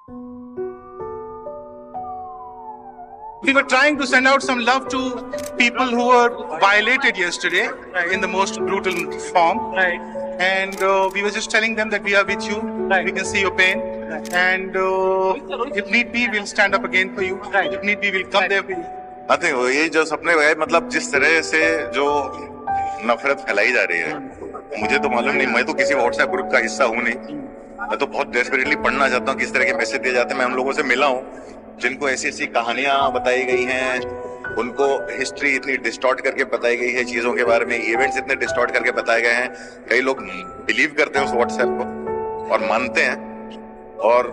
We were trying to send out some love to people who were violated yesterday in the most brutal form. And we were just telling them that we are with you. We can see your pain. And if need be, we'll stand up again for you. If need be, we'll come there for you. Nothing. ये जो सपने गए, मतलब जिस तरह से जो नफरत फैलाई जा रही है, मुझे तो मालूम नहीं. मैं तो किसी व्हाट्सएप ग्रुप का हिस्सा हूँ नहीं. मैं तो बहुत डेस्परेटली पढ़ना चाहता हूँ किस तरह के मैसेज दिए जाते हैं. मैं उन लोगों से मिला हूँ जिनको ऐसी ऐसी कहानियां बताई गई हैं, उनको हिस्ट्री इतनी डिस्टॉर्ट करके बताई गई है, चीजों के बारे में इवेंट्स इतने डिस्टॉर्ट करके बताए गए हैं. कई लोग बिलीव करते हैं उस व्हाट्सएप को और मानते हैं, और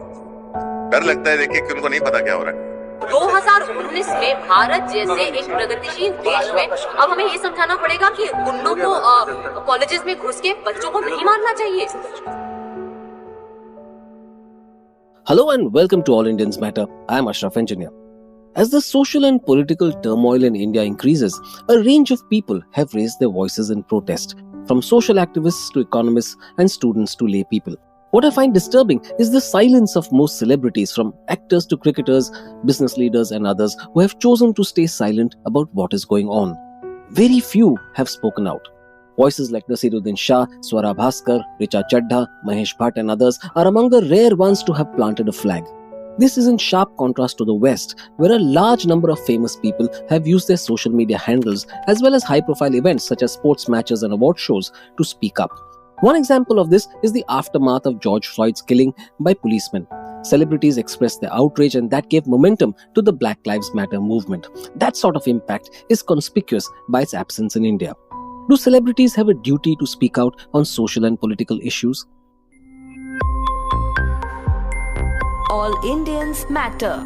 डर लगता है देखिए कि उनको नहीं पता क्या हो रहा है. 2019 में भारत जैसे एक प्रगतिशील देश में अब हमें ये समझाना पड़ेगा कि गुंडों को कॉलेजेस में घुस के बच्चों को नहीं मारना चाहिए. Hello and welcome to All Indians Matter. I am Ashraf Engineer. As the social and political turmoil in India increases, a range of people have raised their voices in protest, from social activists to economists and students to lay people. What I find disturbing is the silence of most celebrities, from actors to cricketers, business leaders and others, who have chosen to stay silent about what is going on. Very few have spoken out. Voices like Nasiruddin Shah, Swara Bhaskar, Richa Chadha, Mahesh Bhatt and others are among the rare ones to have planted a flag. This is in sharp contrast to the West, where a large number of famous people have used their social media handles as well as high-profile events such as sports matches and award shows to speak up. One example of this is the aftermath of George Floyd's killing by policemen. Celebrities expressed their outrage, and that gave momentum to the Black Lives Matter movement. That sort of impact is conspicuous by its absence in India. Do celebrities have a duty to speak out on social and political issues? All Indians Matter.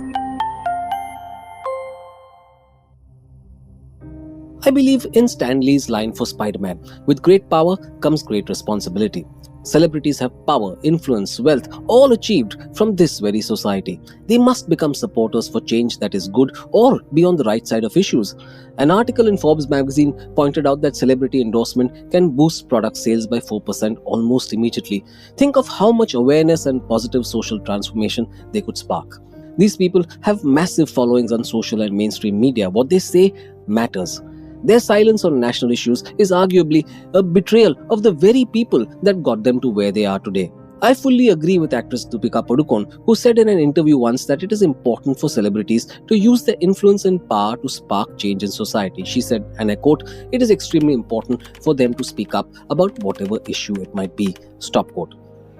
I believe in Stan Lee's line for Spider-Man, with great power comes great responsibility. Celebrities have power, influence, wealth, all achieved from this very society. They must become supporters for change that is good or be on the right side of issues. An article in Forbes magazine pointed out that celebrity endorsement can boost product sales by 4% almost immediately. Think of how much awareness and positive social transformation they could spark. These people have massive followings on social and mainstream media. What they say matters. Their silence on national issues is arguably a betrayal of the very people that got them to where they are today. I fully agree with actress Deepika Padukone, who said in an interview once that it is important for celebrities to use their influence and power to spark change in society. She said, and I quote, "It is extremely important for them to speak up about whatever issue it might be." Stop quote.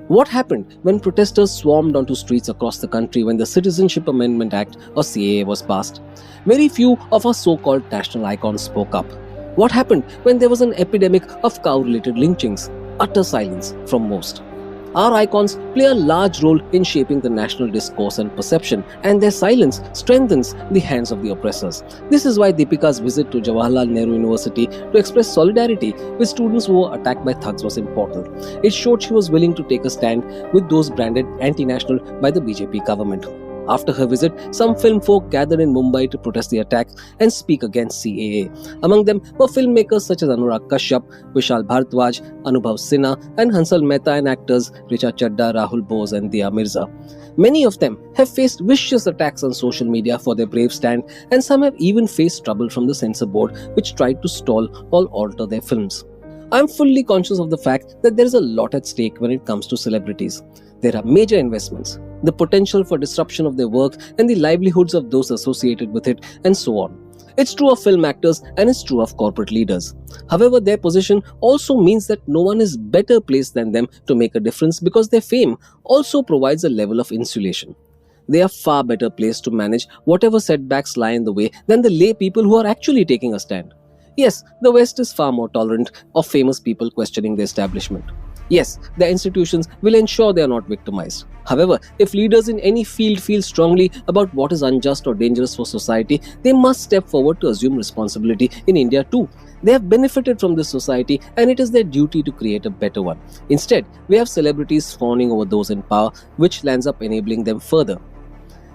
What happened when protesters swarmed onto streets across the country when the Citizenship Amendment Act or CAA was passed? Very few of our so-called national icons spoke up. What happened when there was an epidemic of cow-related lynchings? Utter silence from most. Our icons play a large role in shaping the national discourse and perception, and their silence strengthens the hands of the oppressors. This is why Deepika's visit to Jawaharlal Nehru University to express solidarity with students who were attacked by thugs was important. It showed she was willing to take a stand with those branded anti-national by the BJP government. After her visit, some film folk gathered in Mumbai to protest the attack and speak against CAA. Among them were filmmakers such as Anurag Kashyap, Vishal Bhardwaj, Anubhav Sinha, and Hansal Mehta, and actors Richa Chadha, Rahul Bose, and Dia Mirza. Many of them have faced vicious attacks on social media for their brave stand, and some have even faced trouble from the censor board, which tried to stall or alter their films. I am fully conscious of the fact that there is a lot at stake when it comes to celebrities. There are major investments, the potential for disruption of their work and the livelihoods of those associated with it, and so on. It's true of film actors and it's true of corporate leaders. However, their position also means that no one is better placed than them to make a difference, because their fame also provides a level of insulation. They are far better placed to manage whatever setbacks lie in the way than the lay people who are actually taking a stand. Yes, the West is far more tolerant of famous people questioning the establishment. Yes, their institutions will ensure they are not victimized. However, if leaders in any field feel strongly about what is unjust or dangerous for society, they must step forward to assume responsibility in India too. They have benefited from this society, and it is their duty to create a better one. Instead, we have celebrities fawning over those in power, which lands up enabling them further.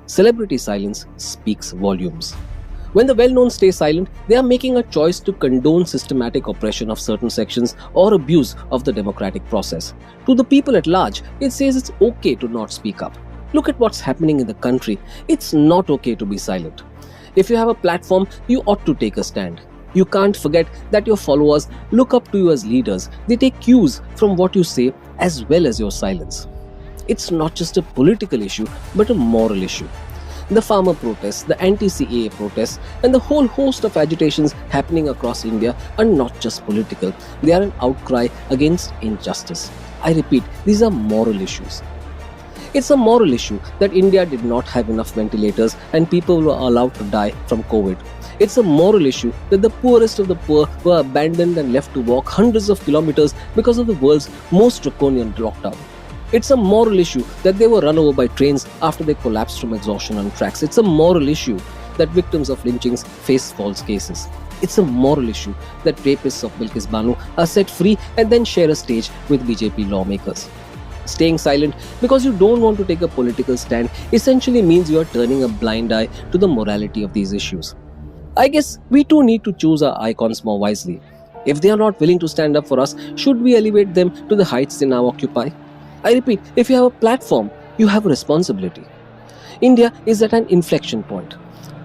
Celebrity silence speaks volumes. When the well-known stay silent, they are making a choice to condone systematic oppression of certain sections or abuse of the democratic process. To the people at large, it says it's okay to not speak up. Look at what's happening in the country. It's not okay to be silent. If you have a platform, you ought to take a stand. You can't forget that your followers look up to you as leaders. They take cues from what you say as well as your silence. It's not just a political issue, but a moral issue. The farmer protests, the anti-CAA protests, and the whole host of agitations happening across India are not just political. They are an outcry against injustice. I repeat, these are moral issues. It's a moral issue that India did not have enough ventilators and people were allowed to die from COVID. It's a moral issue that the poorest of the poor were abandoned and left to walk hundreds of kilometers because of the world's most draconian lockdown. It's a moral issue that they were run over by trains after they collapsed from exhaustion on tracks. It's a moral issue that victims of lynchings face false cases. It's a moral issue that rapists of Bilkis Banu are set free and then share a stage with BJP lawmakers. Staying silent because you don't want to take a political stand essentially means you are turning a blind eye to the morality of these issues. I guess we too need to choose our icons more wisely. If they are not willing to stand up for us, should we elevate them to the heights they now occupy? I repeat, if you have a platform, you have a responsibility. India is at an inflection point.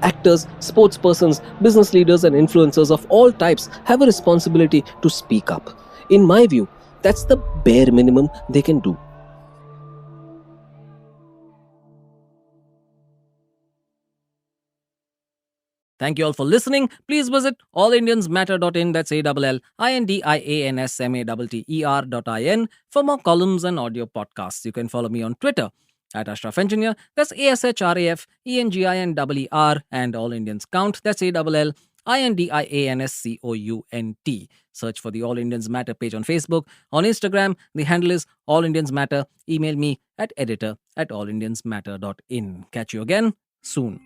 Actors, sportspersons, business leaders, and influencers of all types have a responsibility to speak up. In my view, that's the bare minimum they can do. Thank you all for listening. Please visit allindiansmatter.in, that's ALLINDIANSMATTER.in for more columns and audio podcasts. You can follow me on Twitter at Ashraf Engineer, that's ASHRAFENGINER, and All Indians Count, that's ALLINDIANSCOUNT. Search for the All Indians Matter page on Facebook. On Instagram, the handle is All Indians Matter. Email me at editor@allindiansmatter.in. Catch you again soon.